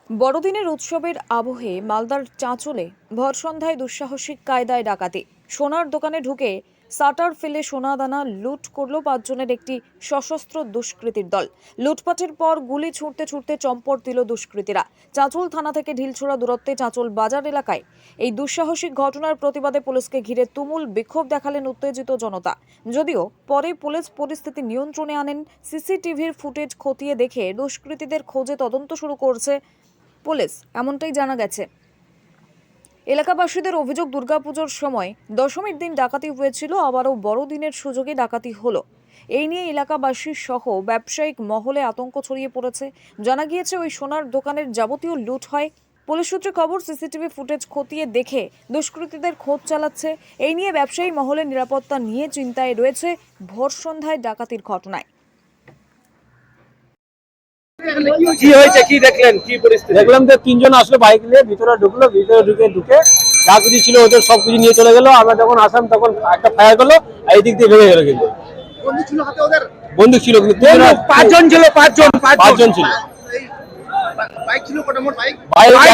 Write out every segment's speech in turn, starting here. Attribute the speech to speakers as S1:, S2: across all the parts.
S1: বড়দিনের উৎসবের আবহে মালদার চাঁচলে ভর সন্ধ্যায় দুঃসাহসিক কায়দায় ডাকাতি। সোনার দোকানে ঢুকে শাটার ফেলে সোনাদানা লুট করল ৫ জনের একটি সশস্ত্র দুষ্কৃতীর দল। লুটপাটের পর গুলি ছুঁড়তে ছুঁড়তে চম্পট দিল দুষ্কৃতীরা। চাঁচল থানা থেকে ঢিলছোড়া দূরত্বে চাঁচল বাজার এলাকায় এই দুঃসাহসিক ঘটনার প্রতিবাদে পুলিশকে ঘিরে তুমুল বিক্ষোভ দেখালেন উত্তেজিত জনতা। যদিও পরে পুলিশ পরিস্থিতি নিয়ন্ত্রণে আনেন। সিসিটিভির ফুটেজ খতিয়ে দেখে দুষ্কৃতীদের খোঁজে তদন্ত শুরু করছে পুলিশ, এমনটাই জানা গেছে। এলাকাবাসীদের অভিযোগ, দুর্গাপুজোর সময় দশমীর দিন ডাকাতি হয়েছিল, আবারও বড়দিনের সুযোগে ডাকাতি হলো। এই নিয়ে এলাকাবাসী সহ ব্যবসায়িক মহলে আতঙ্ক ছড়িয়ে পড়েছে। জানা গিয়েছে ওই সোনার দোকানের যাবতীয় লুট হয়। পুলিশ সূত্রে খবর, সিসিটিভি ফুটেজ খতিয়ে দেখে দুষ্কৃতীদের খোঁজ চালাচ্ছে। এই নিয়ে ব্যবসায়ী মহলে নিরাপত্তা নিয়ে চিন্তায় রয়েছে ভোর সন্ধ্যায় ডাকাতির ঘটনায়।
S2: কি হয়েছে, কি দেখলেন, কি পরিস্থিতি?
S3: দেখলাম যে তিনজন আসলো বাইক নিয়ে, ভিতরে ঢুকলো, ভিতরে ঢুকে যা কিছু ছিল ওদের সব কিছু নিয়ে চলে গেল। আমরা যখন আসলাম তখন একটা ফায়ার করলো, এই দিক দিয়ে ভেঙে গেল। কিন্তু
S2: বন্দুক ছিল হাতে ওদের?
S3: বন্দুক ছিল, কিন্তু
S2: পাঁচজন ছিল।
S3: পাঁচজন ছিল।
S2: বাইক ছিল কটা? মোট বাইক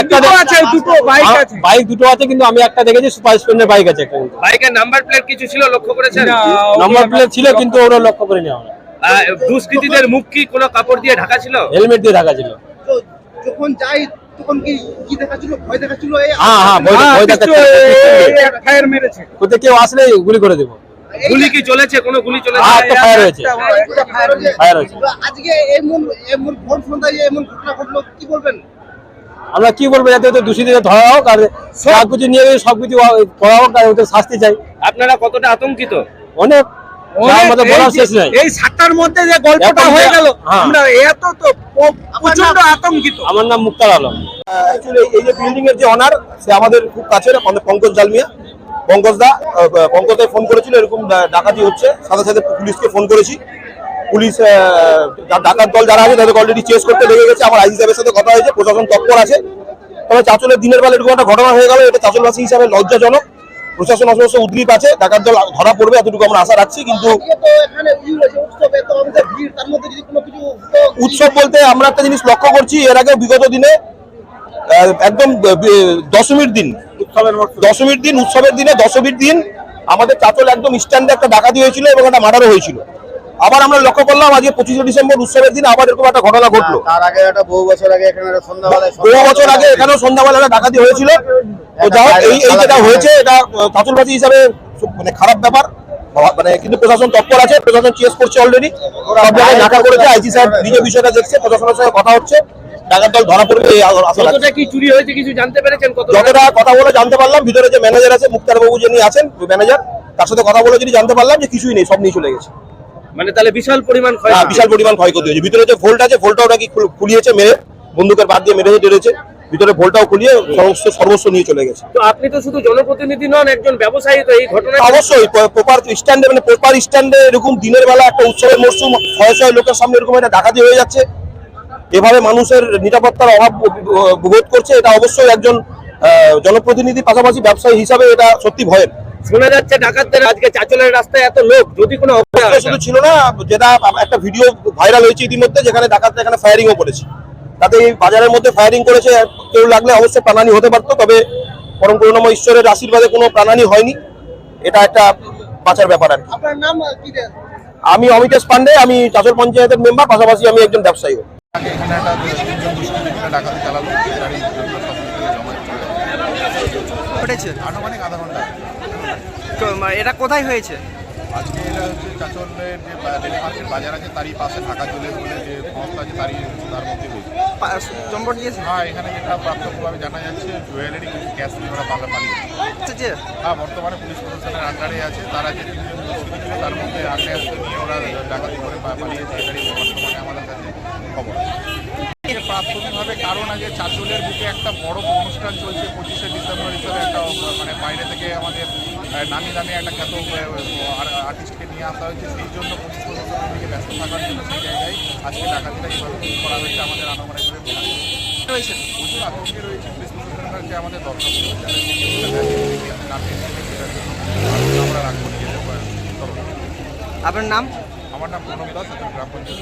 S3: একটা আছে, দুটো বাইক আছে। বাইক দুটো আছে, কিন্তু আমি একটা দেখেছি সুপার স্প্লেন্ডার বাইক আছে একটা।
S2: বাইকের নাম্বার প্লেট কিছু ছিল, লক্ষ্য করেছেন?
S3: নাম্বার প্লেট ছিল, কিন্তু ওরা লক্ষ্য করিনি আমরা।
S2: দুষ্কৃতীদের মুখ কি কোনো কাপড় দিয়ে ঢাকা ছিল?
S3: হেলমেট দিয়ে ঢাকা ছিল।
S4: যখন যাই তখন কি দেখাচ্ছিল? ভয় দেখাচ্ছিল?
S3: হ্যাঁ, ভয় দেখাচ্ছিল।
S2: ফায়ার মেরেছে।
S3: কোথায় কেউ আসলে গুলি করে দেবো।
S2: গুলি কি চলেছে? কোনো গুলি চলেছে?
S3: একটা ফায়ার হয়েছে। ফায়ার হয়েছে।
S4: আজকে এমন ভোর সন্ধ্যায় এমন ঘটনা ঘটলো, কি বলবেন?
S3: আমরা কি বলবো, যাতে ওদের দোষীদের ধরা হোক, আর সব কিছু নিয়ে সবকিছু করা হোক, আর ওদের শাস্তি চাই।
S2: আপনারা কতটা আতঙ্কিত?
S3: অনেক, আমাদের বলার শেষ নাই।
S2: এই ৭টার মধ্যে যে গল্পটা হয়ে গেল, আমরা এত তো প্রচন্ড আতঙ্কিত।
S3: আমার নাম মুক্তার আলম।
S5: অ্যাকচুয়ালি এই যে বিল্ডিং এর যে অনার, সে আমাদের খুব কাছের, আমাদের পঙ্কজ জালমিয়া। পঙ্কজদা ফোন করেছিল এরকম ডাকাতি হচ্ছে, সাথে সাথে পুলিশকে ফোন করেছি। পুলিশ ডাকাত দল যারা আছে তাদেরকে অলরেডি চেস করতে লেগে গেছে। আমার আইজি সাহেবের সাথে কথা হয়েছে, প্রশাসন তৎপর আছে। তবে চাঁচলের দিনের বেলা এরকম একটা ঘটনা হয়ে গেল, এটা চাঁচলবাসী হিসাবে লজ্জাজনক। প্রশাসন অবশ্য উদ্গ্রীব আছে, ডাকাত দল ধরা পড়বে এতটুকু আমরা আশা রাখছি। কিন্তু উৎসব বলতে আমরা একটা জিনিস লক্ষ্য করছি, এর আগে বিগত দিনে একদম দশমীর দিন, উৎসবের দিন আমাদের চাঁচল একদম স্ট্যান্ডে একটা ডাকাতি হয়েছিল এবং একটা মার্ডারও হয়েছিল। আবার আমরা লক্ষ্য করলাম আজকে 25শে ডিসেম্বর উৎসবের দিন আবার এরকম একটা ঘটনা ঘটলো।
S4: তার আগে একটা বহু বছর আগে
S5: এখানেও সন্ধ্যাবেলা ডাকাতি হয়েছিল। তো যাই হোক, এই যেটা হয়েছে এটা চাঁচলবাসী হিসাবে মানে খারাপ ব্যাপার। মানে কিন্তু প্রশাসন তৎপর আছে, প্রশাসন চেস করছে অলরেডি, সব জায়গায় ঢাকা করেছে। আইজি সাহেব নিজে বিষয়টা দেখছে, প্রশাসনের সঙ্গে কথা হচ্ছে, ডাকাত দল ধরা পড়বে এই আশা রাখছি।
S2: কতটা কি চুরি হয়েছে কিছু জানতে পেরেছেন?
S5: যতটা কথা বলে জানতে পারলাম, ভিতরে যে ম্যানেজার আছে মুক্তার বাবু যিনি আছেন, ওই ম্যানেজার, তার সাথে কথা বলে যদি জানতে পারলাম যে কিছুই নেই, সব নিয়ে চলে গেছে।
S2: মানে তাহলে বিশাল পরিমাণ
S5: ক্ষয়ক্ষতি হয়েছে। ভিতরে যে ভোল্ট আছে, ভোল্টটাও নাকি খুলিয়েছে, মেরে বন্দুকের বাদ দিয়ে মেরেছে, টেরেছে। ভিতরে ভোল্টটাও খুলিয়ে সর্বস্ব নিয়ে চলে গেছে।
S2: তো আপনি তো শুধু জনপ্রতিনিধি নন, একজন ব্যবসায়ী, তো এই ঘটনা
S5: অবশ্যই প্রপার স্ট্যান্ডে এরকম দিনের বেলা একটা উৎসবের মরশুম, শয়ে লোকের সামনে এরকম একটা ডাকাতি হয়ে যাচ্ছে, এভাবে মানুষের নিরাপত্তার অভাব বোধ করছে। এটা অবশ্যই একজন জনপ্রতিনিধি পাশাপাশি ব্যবসায়ী হিসাবে এটা সত্যি ভয়ের।
S2: শোনা যাচ্ছে ডাকাতদের আজকে চাঁচলের রাস্তায় এত লোক, যদি কোনো
S5: শুধু ছিল না, যেটা একটা ভিডিও ভাইরাল হয়েছে ইতিমধ্যে, যেখানে ডাকাতরা এখানে ফায়ারিংও করেছে। তাতে এই বাজারের মধ্যে ফায়ারিং করেছে, কেউ লাগলে অবশ্যই প্রাণহানি হতে পারতো, তবে পরম করুণাময় ঈশ্বরের আশীর্বাদে কোনো প্রাণহানি হয়নি। এটা একটা বাঁচার ব্যাপার আর কি।
S4: আপনার নাম কি?
S5: আমি অমিতেশ পান্ডে, আমি চাঁচল পঞ্চায়েতের মেম্বার, পাশাপাশি আমি একজন ব্যবসায়ী।
S6: এখানে একটা তিনজন দুষ্কৃতী ডাকাতি চালালো, গাড়ি
S7: ঘটেছে
S6: আনুমানিক আধা ঘন্টা।
S7: তো এটা কোথায় হয়েছে?
S6: আজকে এটা হচ্ছে চাঁচলের যে ডেলি মার্কেট বাজার আছে তারই পাশে ঢাকা জুয়েলার্স বলে যে সংস্থা আছে তার মধ্যে হয়েছে।
S7: চম্পট দিয়েছে?
S6: হ্যাঁ, এখানে যেটা প্রাপ্তভাবে জানা যাচ্ছে জুয়েলারি ক্যাশ নিয়ে ওরা পালিয়েছে। হ্যাঁ, বর্তমানে পুলিশ প্রশাসনের আন্ডারে আছে। তারা যে তিনজন দুষ্কৃতী ছিল তার মধ্যে আগ্নেয়াস্ত্র নিয়ে ওরা ডাকাতি করে পালিয়েছে, এটাই বর্তমানে আমাদের কাছে খবর। প্রাথমিকভাবে কারণ আগে চাঁচলের বুকে একটা বড় অনুষ্ঠান চলছে 25শে ডিসেম্বর হিসাবে, একটা মানে বাইরে থেকে আমাদের নামি দামি একটা খ্যাত আর্টিস্টকে নিয়ে আসা হয়েছে। সেই জন্য পুলিশ প্রশাসনের দিকে ব্যস্ত থাকার জন্য সেই জায়গায় আজকে ডাকাতিটা এইভাবে করা হয়েছে। আমাদের আনুমানিকভাবে প্রচুর আতঙ্কে রয়েছে। পুলিশ প্রশাসনের কাছে আমাদের দরকার আমরা রাখবো।
S7: আপনার নাম?
S6: আমার নাম প্রণব দাস, গ্রাম পঞ্চায়েত।